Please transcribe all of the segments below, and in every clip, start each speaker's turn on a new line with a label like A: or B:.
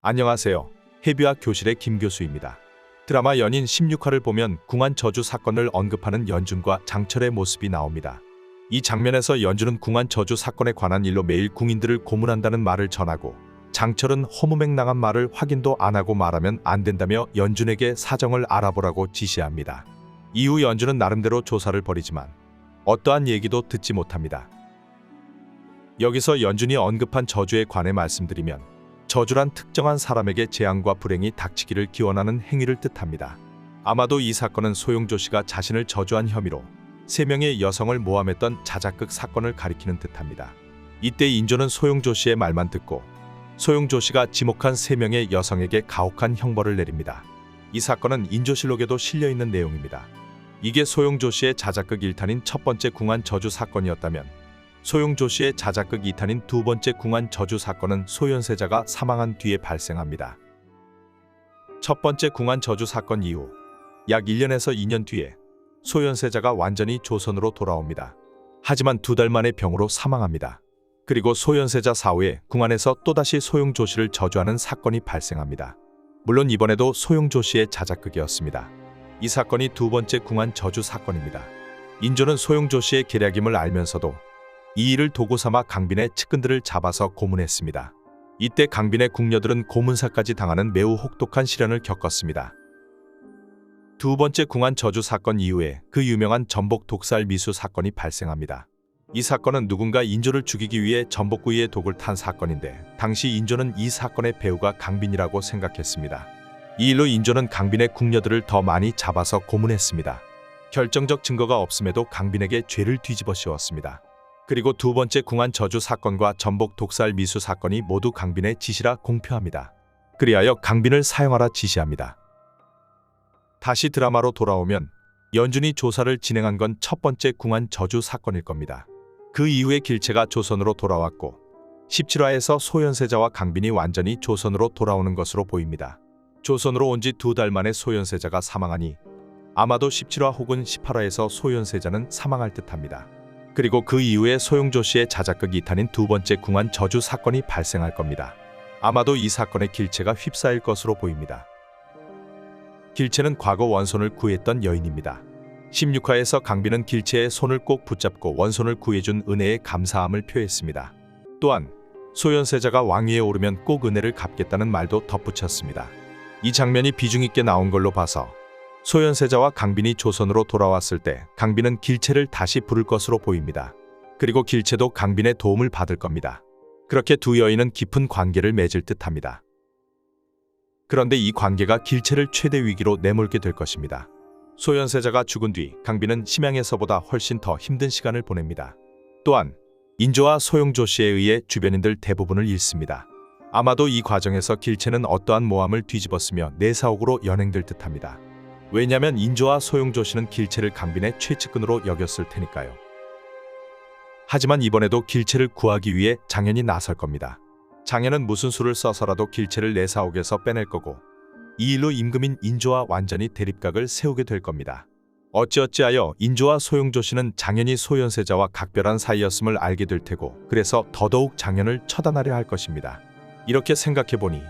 A: 안녕하세요. 해비학 교실의 김 교수입니다. 드라마 연인 16화를 보면 궁한 저주 사건을 언급하는 연준과 장철의 모습이 나옵니다. 이 장면에서 연준은 궁한 저주 사건에 관한 일로 매일 궁인들을 고문한다는 말을 전하고, 장철은 허무맹랑한 말을 확인도 안 하고 말하면 안 된다며 연준에게 사정을 알아보라고 지시합니다. 이후 연준은 나름대로 조사를 벌이지만 어떠한 얘기도 듣지 못합니다. 여기서 연준이 언급한 저주에 관해 말씀드리면, 저주란 특정한 사람에게 재앙과 불행이 닥치기를 기원하는 행위를 뜻합니다. 아마도 이 사건은 소용조 씨가 자신을 저주한 혐의로 3명의 여성을 모함했던 자작극 사건을 가리키는 듯합니다. 이때 인조는 소용조 씨의 말만 듣고 소용조 씨가 지목한 3명의 여성에게 가혹한 형벌을 내립니다. 이 사건은 인조실록에도 실려있는 내용입니다. 이게 소용조 씨의 자작극 1탄인 첫 번째 궁한 저주 사건이었다면, 소용조 씨의 자작극 2탄인 두 번째 궁한 저주 사건은 소현세자가 사망한 뒤에 발생합니다. 첫 번째 궁한 저주 사건 이후 약 1년에서 2년 뒤에 소현세자가 완전히 조선으로 돌아옵니다. 하지만 2달 만에 병으로 사망합니다. 그리고 소현세자 사후에 궁안에서 또다시 소용조 씨를 저주하는 사건이 발생합니다. 물론 이번에도 소용조 씨의 자작극이었습니다. 이 사건이 두 번째 궁한 저주 사건입니다. 인조는 소용조 씨의 계략임을 알면서도 이 일을 도구 삼아 강빈의 측근들을 잡아서 고문했습니다. 이때 강빈의 궁녀들은 고문사까지 당하는 매우 혹독한 시련을 겪었습니다. 두 번째 궁한 저주 사건 이후에 그 유명한 전복 독살 미수 사건이 발생합니다. 이 사건은 누군가 인조를 죽이기 위해 전복구이에 독을 탄 사건인데, 당시 인조는 이 사건의 배우가 강빈이라고 생각했습니다. 이 일로 인조는 강빈의 궁녀들을 더 많이 잡아서 고문했습니다. 결정적 증거가 없음에도 강빈에게 죄를 뒤집어 씌웠습니다. 그리고 두 번째 궁한 저주 사건과 전복 독살 미수 사건이 모두 강빈의 지시라 공표합니다. 그리하여 강빈을 사형하라 지시합니다. 다시 드라마로 돌아오면 연준이 조사를 진행한 건 첫 번째 궁한 저주 사건일 겁니다. 그 이후에 길채가 조선으로 돌아왔고 17화에서 소현세자와 강빈이 완전히 조선으로 돌아오는 것으로 보입니다. 조선으로 온 지 2달 만에 소현세자가 사망하니 아마도 17화 혹은 18화에서 소현세자는 사망할 듯합니다. 그리고 그 이후에 소용조 씨의 자작극 2탄인 두 번째 궁한 저주 사건이 발생할 겁니다. 아마도 이 사건에 길채가 휩싸일 것으로 보입니다. 길채는 과거 원손을 구했던 여인입니다. 16화에서 강빈은 길채의 손을 꼭 붙잡고 원손을 구해준 은혜에 감사함을 표했습니다. 또한 소현세자가 왕위에 오르면 꼭 은혜를 갚겠다는 말도 덧붙였습니다. 이 장면이 비중 있게 나온 걸로 봐서 소현세자와 강빈이 조선으로 돌아왔을 때 강빈은 길채를 다시 부를 것으로 보입니다. 그리고 길채도 강빈의 도움을 받을 겁니다. 그렇게 두 여인은 깊은 관계를 맺을 듯합니다. 그런데 이 관계가 길채를 최대 위기로 내몰게 될 것입니다. 소현세자가 죽은 뒤 강빈은 심양에서보다 훨씬 더 힘든 시간을 보냅니다. 또한 인조와 소용조 씨에 의해 주변인들 대부분을 잃습니다. 아마도 이 과정에서 길채는 어떠한 모함을 뒤집었으며 내사옥으로 연행될 듯합니다. 왜냐면 인조와 소용조 씨는 길채를 강빈의 최측근으로 여겼을 테니까요. 하지만 이번에도 길채를 구하기 위해 장현이 나설 겁니다. 장현은 무슨 수를 써서라도 길채를 내사옥에서 빼낼 거고, 이 일로 임금인 인조와 완전히 대립각을 세우게 될 겁니다. 어찌어찌하여 인조와 소용조 씨는 장현이 소현세자와 각별한 사이였음을 알게 될 테고, 그래서 더더욱 장현을 처단하려 할 것입니다. 이렇게 생각해보니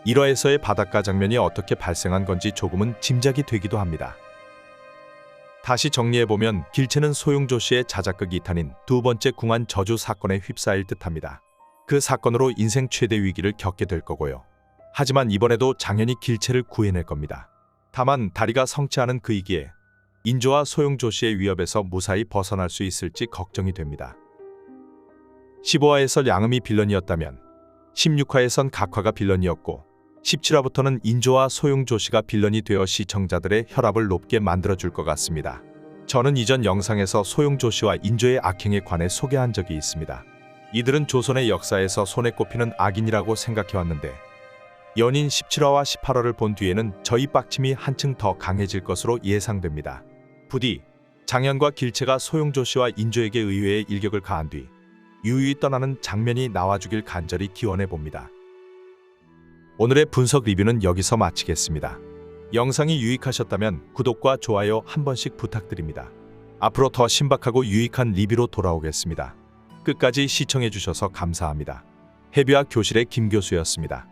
A: 1화에서의 바닷가 장면이 어떻게 발생한 건지 조금은 짐작이 되기도 합니다. 다시 정리해보면 길채는 소용조 씨의 자작극 2탄인 두 번째 궁한 저주 사건에 휩싸일 듯합니다. 그 사건으로 인생 최대 위기를 겪게 될 거고요. 하지만 이번에도 장현이 길채를 구해낼 겁니다. 다만 다리가 성취하는 그 위기에 인조와 소용조 씨의 위협에서 무사히 벗어날 수 있을지 걱정이 됩니다. 15화에서 양음이 빌런이었다면 16화에선 각화가 빌런이었고 17화부터는 인조와 소용조 씨가 빌런이 되어 시청자들의 혈압을 높게 만들어줄 것 같습니다. 저는 이전 영상에서 소용조 씨와 인조의 악행에 관해 소개한 적이 있습니다. 이들은 조선의 역사에서 손에 꼽히는 악인이라고 생각해왔는데, 연인 17화와 18화를 본 뒤에는 저희 빡침이 한층 더 강해질 것으로 예상됩니다. 부디 장현과 길채가 소용조 씨와 인조에게 의외의 일격을 가한 뒤 유유히 떠나는 장면이 나와주길 간절히 기원해봅니다. 오늘의 분석 리뷰는 여기서 마치겠습니다. 영상이 유익하셨다면 구독과 좋아요 한 번씩 부탁드립니다. 앞으로 더 신박하고 유익한 리뷰로 돌아오겠습니다. 끝까지 시청해주셔서 감사합니다. 해비학 교실의 김 교수였습니다.